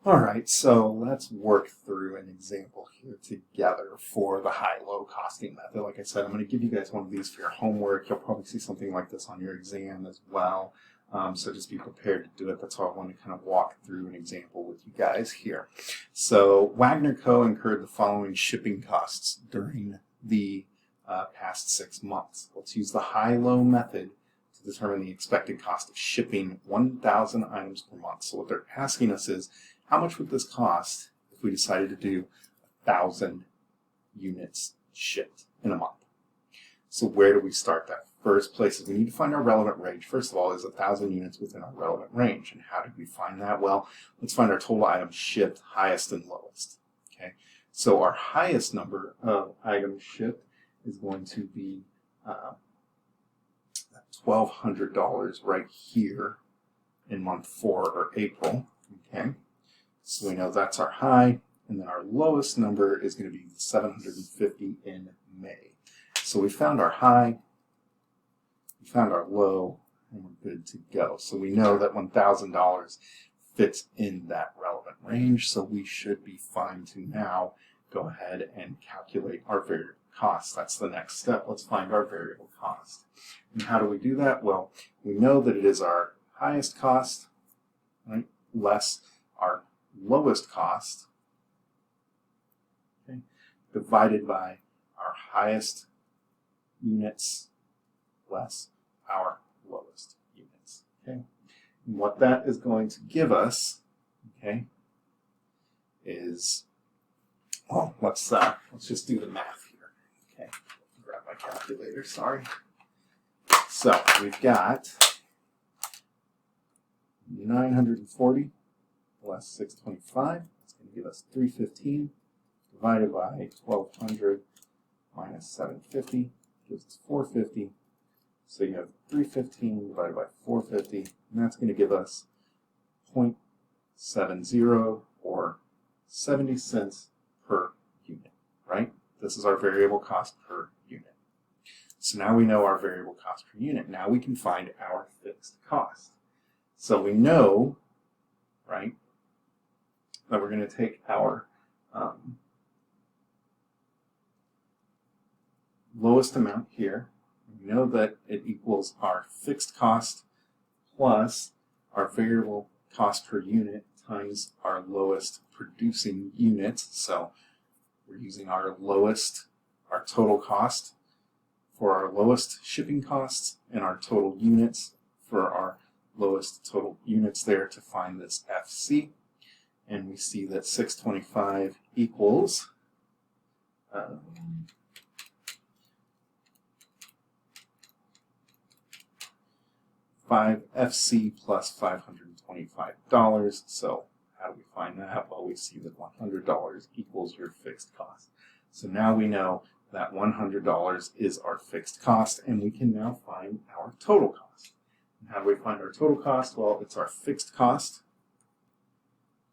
All right, so let's work through an example here together for the high-low costing method. Like I said, I'm going to give you guys one of these for your homework. You'll probably see something like this on your exam as well. So just be prepared to do it. That's why I want to kind of walk through an example with you guys here. So Wagner Co. incurred the following shipping costs during the past 6 months. Let's use the high-low method to determine the expected cost of shipping 1,000 items per month. So what they're asking us is, how much would this cost if we decided to do 1,000 units shipped in a month? So where do we start? That first place is we need to find our relevant range. First of all, is 1,000 units within our relevant range? And how did we find that? Well, let's find our total items shipped, highest and lowest. Okay, so our highest number of items shipped is going to be $1,200 right here in month 4 or April. Okay. So we know that's our high, and then our lowest number is going to be 750 in May. So we found our high, we found our low, and we're good to go. So we know that $1,000 fits in that relevant range, so we should be fine to now go ahead and calculate our variable cost. That's the next step. Let's find our variable cost. And how do we do that? Well, we know that it is our highest cost, right, less our lowest cost, okay, divided by our highest units less our lowest units. Okay, and what that is going to give us, okay, is, well, let's just do the math here. Okay, grab my calculator. Sorry. So we've got 940. Less 625, it's going to give us 315 divided by 1200 minus 750 gives us 450. So you have 315 divided by 450, and that's going to give us 0.70 or 70 cents per unit, right? This is our variable cost per unit. So now we know our variable cost per unit. Now we can find our fixed cost. So we know, right, that we're going to take our lowest amount here. We know that it equals our fixed cost plus our variable cost per unit times our lowest producing unit. So we're using our lowest, our total cost for our lowest shipping costs and our total units for our lowest total units there to find this FC. And we see that 625 equals 5 FC plus $525. So how do we find that? Well, we see that $100 equals your fixed cost. So now we know that $100 is our fixed cost, and we can now find our total cost. And how do we find our total cost? Well, it's our fixed cost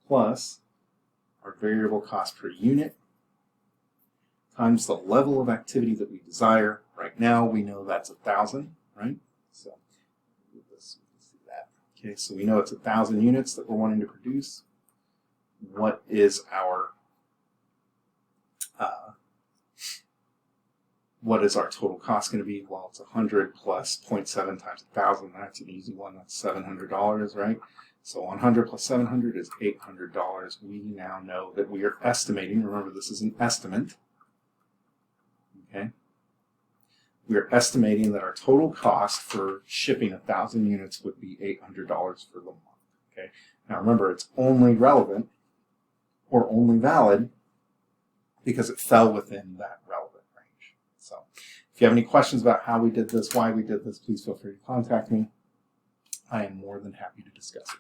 plus our variable cost per unit times the level of activity that we desire. Right now, we know that's 1,000, right? So let's see that. Okay, so we know it's 1,000 units that we're wanting to produce. What is our total cost going to be? Well, it's 100 plus 0.7 times 1,000. That's an easy one. That's $700, right? So 100 plus 700 is $800. We now know that we are estimating, remember this is an estimate, okay? We are estimating that our total cost for shipping 1,000 units would be $800 for the month, okay? Now remember, it's only relevant or only valid because it fell within that relevant range. So if you have any questions about how we did this, why we did this, please feel free to contact me. I am more than happy to discuss it.